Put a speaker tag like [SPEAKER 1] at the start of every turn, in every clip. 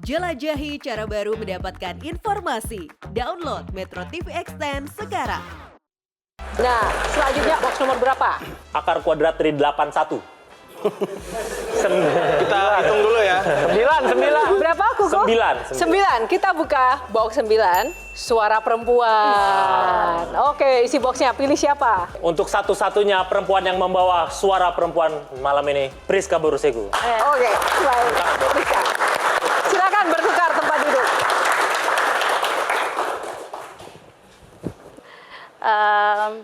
[SPEAKER 1] Jelajahi cara baru mendapatkan informasi. Download Metro TV Extend sekarang.
[SPEAKER 2] Nah, selanjutnya box nomor berapa?
[SPEAKER 3] Akar kuadrat dari 81.
[SPEAKER 4] Kita hitung dulu ya.
[SPEAKER 3] 9.
[SPEAKER 2] Berapa, Kuku?
[SPEAKER 3] 9.
[SPEAKER 2] Kita buka box 9, suara perempuan. Oke, isi boxnya, pilih siapa?
[SPEAKER 3] Untuk satu-satunya perempuan yang membawa suara perempuan malam ini, Priska Borusegu.
[SPEAKER 2] Oke, baik. Priska. Silakan bertukar tempat duduk.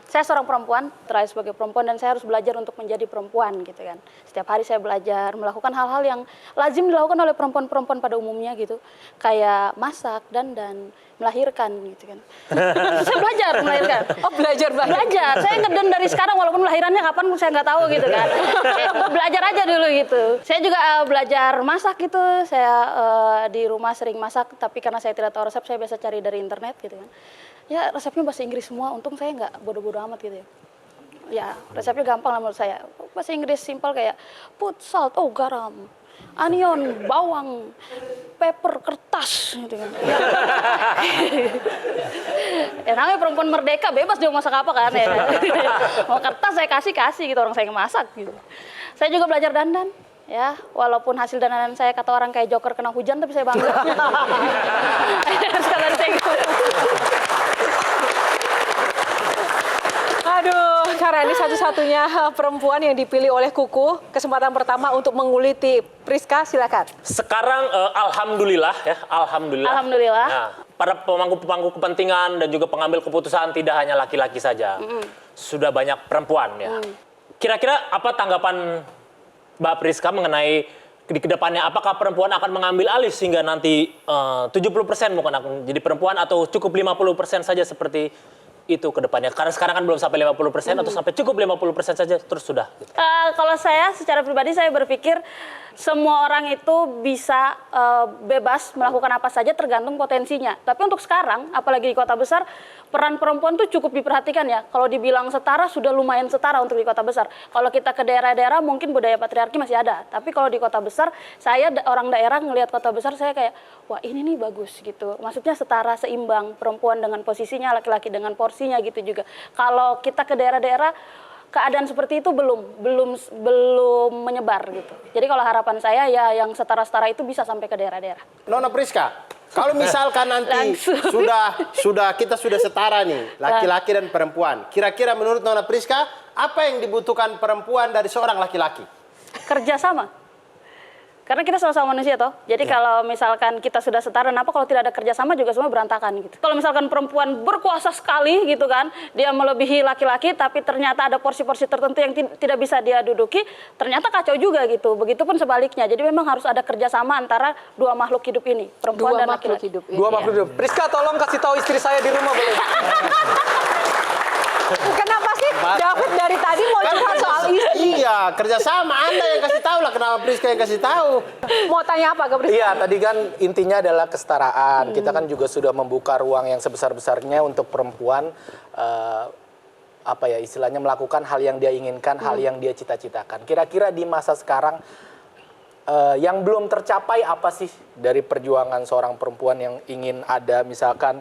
[SPEAKER 2] Saya seorang perempuan, terakhir sebagai perempuan, dan saya harus belajar untuk menjadi perempuan gitu kan. Setiap hari saya belajar melakukan hal-hal yang lazim dilakukan oleh perempuan-perempuan pada umumnya gitu, kayak masak, dandan, melahirkan gitu kan. Saya belajar melahirkan. Oh, belajar.
[SPEAKER 5] Saya ngeden dari sekarang walaupun lahirannya kapan saya nggak tahu gitu kan. Belajar aja dulu gitu. Saya juga belajar masak gitu. Saya di rumah sering masak, tapi karena saya tidak tahu resep, saya biasa cari dari internet gitu kan. Ya resepnya bahasa Inggris semua, untung saya nggak bodoh-bodoh amat gitu ya. Ya resepnya gampang lah menurut saya. Bahasa Inggris simpel kayak put salt, garam, onion, bawang, pepper, kertas gitu kan. Ya namanya perempuan merdeka, bebas dia mau masak apa kan ya. Mau kertas saya kasih gitu, orang saya masak gitu. Saya juga belajar dandan. Ya, walaupun hasil dandanan saya kata orang kayak Joker kena hujan, tapi saya bangga. Sekalian saya gitu.
[SPEAKER 2] Aduh, karena ini satu-satunya perempuan yang dipilih oleh Kuku. Kesempatan pertama untuk menguliti Priska, silakan.
[SPEAKER 3] Sekarang alhamdulillah ya, alhamdulillah. Nah, para pemangku kepentingan dan juga pengambil keputusan tidak hanya laki-laki saja. Sudah banyak perempuan ya. Kira-kira apa tanggapan Mbak Priska mengenai di kedepannya, apakah perempuan akan mengambil alih sehingga nanti 70% bukan akan jadi perempuan atau cukup 50% saja seperti itu ke depannya? Karena sekarang kan belum sampai 50% atau sampai cukup 50% saja terus sudah. Gitu.
[SPEAKER 5] Kalau saya secara pribadi saya berpikir semua orang itu bisa bebas melakukan apa saja tergantung potensinya. Tapi untuk sekarang, apalagi di kota besar, peran perempuan tuh cukup diperhatikan ya. Kalau dibilang setara, sudah lumayan setara untuk di kota besar. Kalau kita ke daerah-daerah mungkin budaya patriarki masih ada. Tapi kalau di kota besar, saya orang daerah ngelihat kota besar, saya kayak, wah ini nih bagus gitu. Maksudnya setara, seimbang, perempuan dengan posisinya, laki-laki dengan porsinya gitu juga. Kalau kita ke daerah-daerah, keadaan seperti itu belum menyebar gitu. Jadi kalau harapan saya ya yang setara-setara itu bisa sampai ke daerah-daerah.
[SPEAKER 4] Nona Priska, kalau misalkan nanti kita sudah setara nih, laki-laki dan perempuan. Kira-kira menurut Nona Priska, apa yang dibutuhkan perempuan dari seorang laki-laki?
[SPEAKER 5] Kerjasama. Karena kita sama-sama manusia toh. Jadi kalau misalkan kita sudah setara, kenapa kalau tidak ada kerjasama juga semua berantakan gitu. Kalau misalkan perempuan berkuasa sekali gitu kan, dia melebihi laki-laki, tapi ternyata ada porsi-porsi tertentu yang tidak bisa dia duduki, ternyata kacau juga gitu. Begitupun sebaliknya. Jadi memang harus ada kerjasama antara dua makhluk hidup ini, perempuan dan laki-laki.
[SPEAKER 4] Dua makhluk hidup. Priska, tolong kasih tahu istri saya di rumah boleh?
[SPEAKER 2] Kenapa sih David dari tadi mau curhat soal istri?
[SPEAKER 4] Iya, kerjasama. Anda yang kasih tahu lah, kenapa Priska yang kasih tahu?
[SPEAKER 2] Mau tanya apa ke Priska?
[SPEAKER 6] Iya, tadi kan intinya adalah kesetaraan. Kita kan juga sudah membuka ruang yang sebesar-besarnya untuk perempuan istilahnya melakukan hal yang dia inginkan, hal yang dia cita-citakan. Kira-kira di masa sekarang yang belum tercapai apa sih dari perjuangan seorang perempuan yang ingin ada misalkan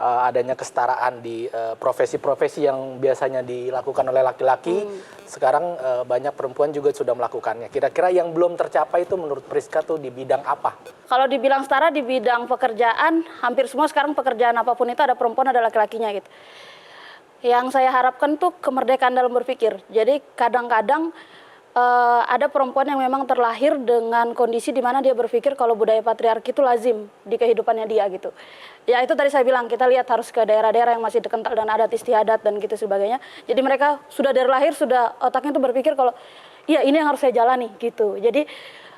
[SPEAKER 6] adanya kesetaraan di profesi-profesi yang biasanya dilakukan oleh laki-laki, sekarang banyak perempuan juga sudah melakukannya. Kira-kira yang belum tercapai itu menurut Priska tuh di bidang apa?
[SPEAKER 5] Kalau dibilang setara di bidang pekerjaan, hampir semua sekarang pekerjaan apapun itu ada perempuan ada laki-lakinya gitu. Yang saya harapkan tuh kemerdekaan dalam berpikir. Jadi kadang-kadang ada perempuan yang memang terlahir dengan kondisi di mana dia berpikir kalau budaya patriarki itu lazim di kehidupannya dia gitu. Ya itu tadi saya bilang, kita lihat harus ke daerah-daerah yang masih kental dan adat istiadat dan gitu sebagainya. Jadi mereka sudah dari lahir sudah otaknya itu berpikir kalau iya ini yang harus saya jalani gitu. Jadi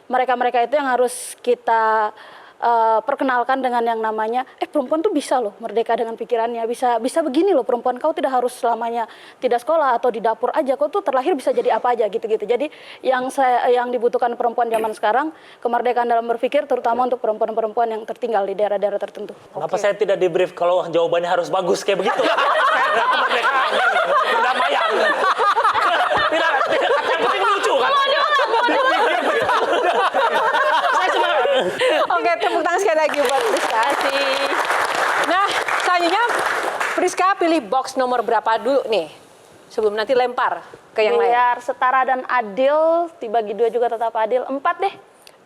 [SPEAKER 5] mereka-mereka itu yang harus kita perkenalkan dengan yang namanya perempuan tuh bisa loh merdeka dengan pikirannya, bisa begini loh perempuan, kau tidak harus selamanya tidak sekolah atau di dapur aja, kau tuh terlahir bisa jadi apa aja gitu-gitu. Jadi yang dibutuhkan perempuan zaman sekarang kemerdekaan dalam berpikir, terutama untuk perempuan-perempuan yang tertinggal di daerah-daerah tertentu.
[SPEAKER 3] Kenapa saya tidak di brief kalau jawabannya harus bagus kayak begitu? Kemerdekaan, perdamaian. Tidak, yang penting lucu kan? Saya cuma
[SPEAKER 7] Oke, tepuk tangan sekali lagi buat Priska. Nah, selanjutnya Priska pilih box nomor berapa dulu nih? Sebelum nanti lempar ke yang lain.
[SPEAKER 2] Biar setara dan adil, dibagi 2 juga tetap adil. 4 deh.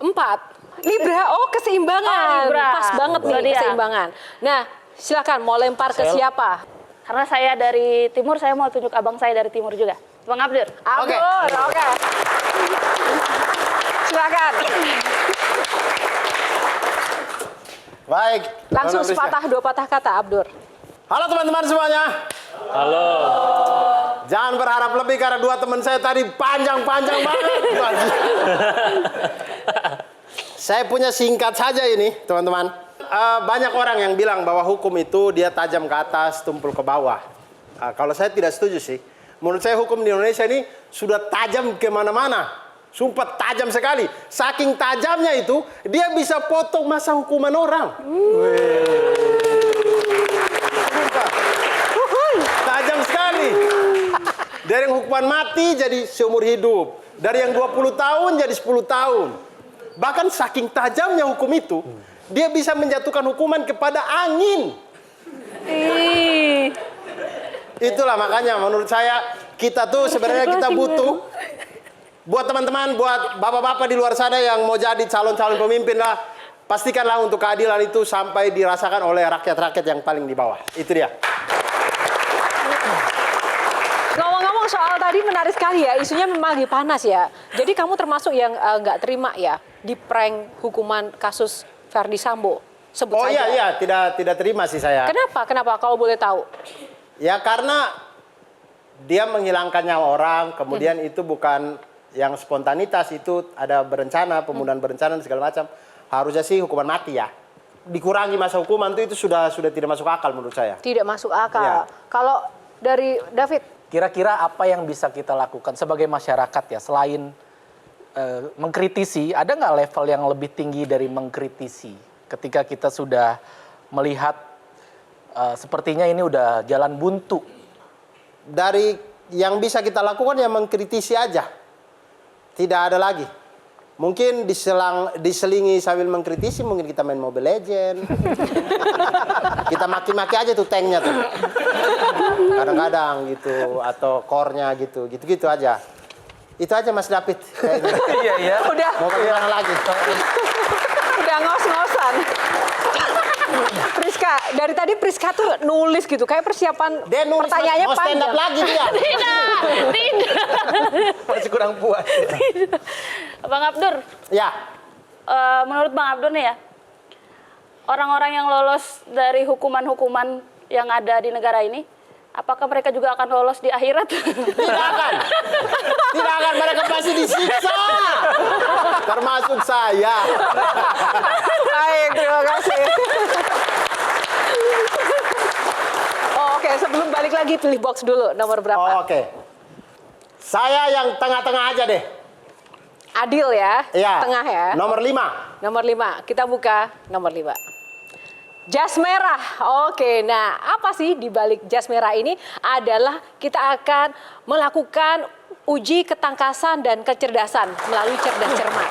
[SPEAKER 7] 4. Libra, oh keseimbangan.
[SPEAKER 2] Oh, Libra.
[SPEAKER 7] Pas banget nih
[SPEAKER 2] Zodiak.
[SPEAKER 7] keseimbangan. Nah, silakan mau lempar ke siapa?
[SPEAKER 2] Karena saya dari timur, saya mau tunjuk abang saya dari timur juga. Bang Abdur.
[SPEAKER 7] Abdur, oke. Silakan.
[SPEAKER 4] Baik.
[SPEAKER 7] Langsung
[SPEAKER 4] Nona Priska.
[SPEAKER 7] sepatah 2 patah kata, Abdur.
[SPEAKER 4] Halo teman-teman semuanya.
[SPEAKER 3] Halo.
[SPEAKER 4] Jangan berharap lebih karena 2 teman saya tadi panjang-panjang banget. Saya punya singkat saja ini, teman-teman. Banyak orang yang bilang bahwa hukum itu dia tajam ke atas, tumpul ke bawah. Kalau saya tidak setuju sih. Menurut saya hukum di Indonesia ini sudah tajam kemana-mana. Sumpah tajam sekali. Saking tajamnya itu, dia bisa potong masa hukuman orang. Sumpah. Tajam sekali. Dari yang hukuman mati jadi seumur hidup. Dari yang 20 tahun jadi 10 tahun. Bahkan saking tajamnya hukum itu, dia bisa menjatuhkan hukuman kepada angin. Itulah makanya menurut saya kita tuh sebenarnya kita butuh buat teman-teman, buat bapak-bapak di luar sana yang mau jadi calon-calon pemimpin lah, pastikanlah untuk keadilan itu sampai dirasakan oleh rakyat-rakyat yang paling di bawah. Itu dia.
[SPEAKER 7] Ngomong-ngomong soal tadi menarik sekali ya, isunya memang lagi panas ya. Jadi kamu termasuk yang nggak terima ya di prank hukuman kasus Verdi Sambo. Sebut
[SPEAKER 4] Oh
[SPEAKER 7] saja.
[SPEAKER 4] iya, tidak terima sih saya.
[SPEAKER 7] Kenapa? Kenapa? Kalau boleh tahu.
[SPEAKER 4] Ya karena dia menghilangkan nyawa orang, kemudian itu bukan yang spontanitas, itu ada berencana, pembunuhan berencana dan segala macam. Harusnya sih hukuman mati ya. Dikurangi masa hukuman itu sudah tidak masuk akal menurut saya.
[SPEAKER 7] Tidak masuk akal.
[SPEAKER 4] Ya.
[SPEAKER 7] Kalau dari David,
[SPEAKER 6] Kira-kira apa yang bisa kita lakukan sebagai masyarakat ya selain mengkritisi, ada nggak level yang lebih tinggi dari mengkritisi ketika kita sudah melihat sepertinya ini udah jalan buntu?
[SPEAKER 4] Dari yang bisa kita lakukan ya mengkritisi aja. Tidak ada lagi. Mungkin diselingi sambil mengkritisi, mungkin kita main Mobile Legend. Kita maki-maki aja tuh tanknya tuh. Kadang-kadang gitu, atau core-nya gitu. Gitu-gitu aja. Itu aja Mas David.
[SPEAKER 6] Iya, iya.
[SPEAKER 7] udah
[SPEAKER 4] Mau kemana lagi?
[SPEAKER 7] udah ngos-ngosan. Priska, dari tadi Priska tuh nulis gitu, kayak persiapan
[SPEAKER 4] Dia nulis
[SPEAKER 7] pertanyaannya
[SPEAKER 4] mau stand up
[SPEAKER 7] panjang.
[SPEAKER 4] lagi dia.
[SPEAKER 2] Tidak.
[SPEAKER 6] Masih kurang puas.
[SPEAKER 2] Bang Abdur,
[SPEAKER 4] Ya.
[SPEAKER 2] menurut Bang Abdur nih ya, orang-orang yang lolos dari hukuman-hukuman yang ada di negara ini, apakah mereka juga akan lolos di akhirat?
[SPEAKER 4] Tidak akan. Tidak akan, mereka pasti disiksa. Termasuk saya.
[SPEAKER 7] Baik, terima kasih. Oke, sebelum balik lagi pilih box dulu nomor berapa?
[SPEAKER 4] Oh, oke. Saya yang tengah-tengah aja deh.
[SPEAKER 7] Adil ya,
[SPEAKER 4] Iya.
[SPEAKER 7] tengah ya.
[SPEAKER 4] Nomor 5.
[SPEAKER 7] Nomor 5, kita buka nomor 5. Jas merah. Oke, nah apa sih di balik jas merah ini adalah kita akan melakukan uji ketangkasan dan kecerdasan melalui cerdas cermat.